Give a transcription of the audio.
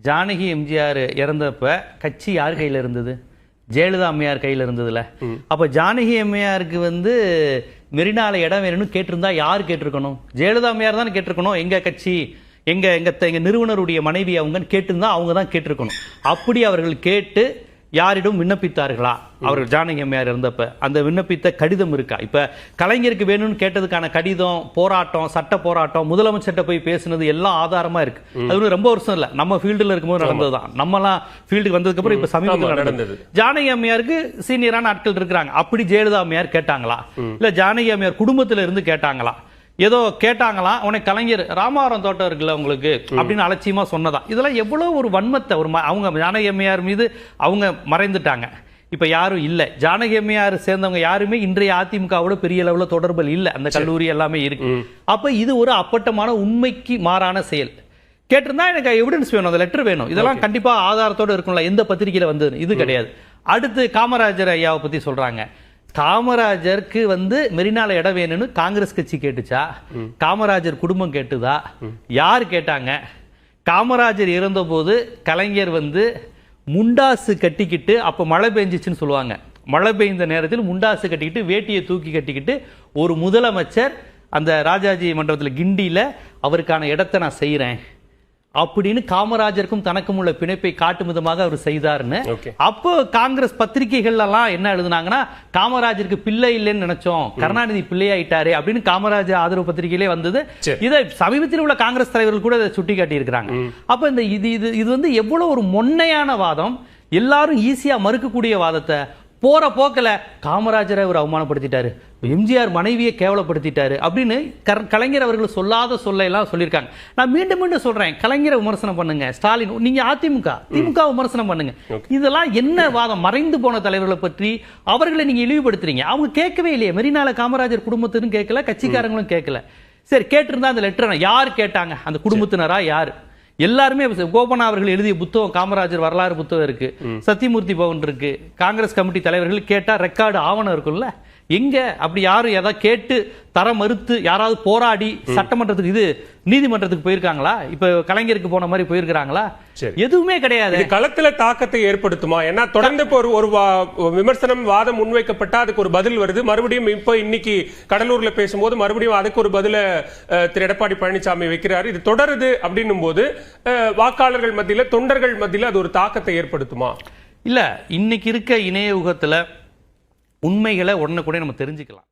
ஜானகி எம்ஜிஆர் இறந்தப்ப கட்சி யார் கையில் இருந்தது? ஜெயலலிதா அம்மையார் கையில் இருந்ததுல. அப்ப ஜானகி அம்மையாருக்கு மெரினால இடம் வேணும்னு கேட்டிருந்தா யார் கேட்டிருக்கணும்? ஜெயலலிதா அம்மையார் தான் கேட்டிருக்கணும். எங்க கட்சி எங்க நிறுவனருடைய மனைவி அவங்கன்னு கேட்டிருந்தா அவங்க தான் கேட்டிருக்கணும். அப்படி அவர்கள் கேட்டு யாரிடம் விண்ணப்பித்தார்களா? அவர்கள் ஜானகி அம்மையார் இருந்தப்ப அந்த விண்ணப்பித்த கடிதம் இருக்கா? இப்ப கலைஞருக்கு வேணும்னு கேட்டதுக்கான கடிதம், போராட்டம், சட்ட போராட்டம், முதலமைச்சர்கிட்ட போய் பேசுனது எல்லாம் ஆதாரமா இருக்கு. அது ரொம்ப வருஷம் இல்ல, நம்ம ஃபீல்டுல இருக்கும்போது நடந்ததுதான். நம்மலாம் ஃபீல்டுக்கு வந்ததுக்கு அப்புறம் இப்ப சமீபத்தில் நடந்தது. ஜானகி அம்மையாருக்கு சீனியரான ஆட்கள் இருக்கிறாங்க. அப்படி ஜெயலலிதா அம்மையார் கேட்டாங்களா? இல்ல ஜானகி அம்மையார் குடும்பத்தில இருந்து கேட்டாங்களா? ஏதோ கேட்டாங்களா? உனக்கு கலைஞர் ராமவரம் தோட்டம் இருக்குல்ல உங்களுக்கு அப்படின்னு அலட்சியமா சொன்னதா? இதெல்லாம் எவ்வளவு ஒரு வன்மத்தை அவங்க ஜானகி அம்மையார் மீது அவங்க மறைந்துட்டாங்க. இப்ப யாரும் இல்ல. ஜானகி அம்மையார் சேர்ந்தவங்க யாருமே இன்றைய அதிமுகவோட பெரிய அளவுல தொடர்பு இல்ல. அந்த கல்லூரி எல்லாமே இருக்கு. அப்ப இது ஒரு அப்பட்டமான உண்மைக்கு மாறான செயல். கேட்டிருந்தா எனக்கு எவிடன்ஸ் வேணும், அந்த லெட்டர் வேணும். இதெல்லாம் கண்டிப்பா ஆதாரத்தோட இருக்கும்ல. எந்த பத்திரிகையில வந்தது இது கிடையாது. அடுத்து காமராஜர் ஐயாவை பத்தி சொல்றாங்க. காமராஜருக்கு மெரினால இடம் வேணும்னு காங்கிரஸ் கட்சி கேட்டுச்சா? காமராஜர் குடும்பம் கேட்டுதா? யார் கேட்டாங்க? காமராஜர் இறந்த போது கலைஞர் முண்டாசு கட்டிக்கிட்டு, அப்ப மழை பெஞ்சிச்சுன்னு சொல்லுவாங்க, மழை பெய்ந்த நேரத்தில் முண்டாசு கட்டிக்கிட்டு வேட்டியை தூக்கி கட்டிக்கிட்டு ஒரு முதலமைச்சர் அந்த ராஜாஜி மண்டபத்தில் கிண்டியில அவருக்கான இடத்தை நான் செய்யறேன் அப்படின்னு காமராஜருக்கும் தனக்கும் உள்ள பிணைப்பை காட்டும் விதமாக அவர் செய்தார்னு. அப்போ காங்கிரஸ் பத்திரிகைகள் எல்லாம் என்ன எழுதுனாங்கன்னா, காமராஜருக்கு பிள்ளை இல்லைன்னு நினைச்சோம், கருணாநிதி பிள்ளையாயிட்டாரு அப்படின்னு காமராஜர் ஆதரவு பத்திரிகையிலே வந்தது. இதை சமீபத்தில் உள்ள காங்கிரஸ் தலைவர்கள் கூட இதை சுட்டி காட்டி இருக்கிறாங்க. அப்ப இந்த இது எவ்வளவு ஒரு மொன்னையான வாதம், எல்லாரும் ஈஸியா மறுக்கக்கூடிய வாதத்தை போற போக்கல காமராஜரை அவர் அவமானப்படுத்திட்டாரு, எம்ஜிஆர் மனைவியை கேவலப்படுத்திட்டாரு அப்படின்னு கலைஞர் அவர்கள் சொல்லாத சொல்ல எல்லாம் சொல்லியிருக்காங்க. நான் மீண்டும் மீண்டும் சொல்றேன், கலைஞரை விமர்சனம் பண்ணுங்க, ஸ்டாலின் நீங்க திமுக விமர்சனம் பண்ணுங்க. இதெல்லாம் என்ன வாதம்? மறைந்து போன தலைவர்களை பற்றி அவர்களை நீங்க இழிவுபடுத்துறீங்க. அவங்க கேட்கவே இல்லையே. மெரினால காமராஜர் குடும்பத்திനും கேட்கல, கட்சிக்காரங்களும் கேட்கல. சரி, கேட்டிருந்தா அந்த லெட்டர் யார் கேட்டாங்க? அந்த குடும்பத்தினரா யாரு? எல்லாருமே கோபனா அவர்கள் எழுதிய புத்தகம், காமராஜர் வரலாறு புத்தகம் இருக்கு, சத்தியமூர்த்தி பவன் இருக்கு, காங்கிரஸ் கமிட்டி தலைவர்கள் கேட்டா ரெக்கார்டு ஆவணம் இருக்குல்ல. எங்க அப்படி யாரும் எதாவது கேட்டு தர மறுத்து யாராவது போராடி சட்டமன்றத்துக்கு நீதிமன்றத்துக்கு போயிருக்காங்களா? இப்ப கலைஞருக்கு போன மாதிரி போயிருக்காங்களா? எதுவுமே கிடையாது. களத்துல தாக்கத்தை ஏற்படுத்துமா? ஏன்னா தொடர்ந்து ஒரு விமர்சனம், வாதம் முன்வைக்கப்பட்டா அதுக்கு ஒரு பதில் வருது. மறுபடியும் இப்ப இன்னைக்கு கடலூர்ல பேசும்போது மறுபடியும் அதுக்கு ஒரு பதில திரு எடப்பாடி பழனிசாமி வைக்கிறாரு. இது தொடருது அப்படின்னும் போது வாக்காளர்கள் மத்தியில, தொண்டர்கள் மத்தியில அது ஒரு தாக்கத்தை ஏற்படுத்துமா? இல்ல, இன்னைக்கு இருக்க இணைய யுகத்துல உண்மைகளை உடனே கூட நம்ம தெரிஞ்சுக்கலாம்.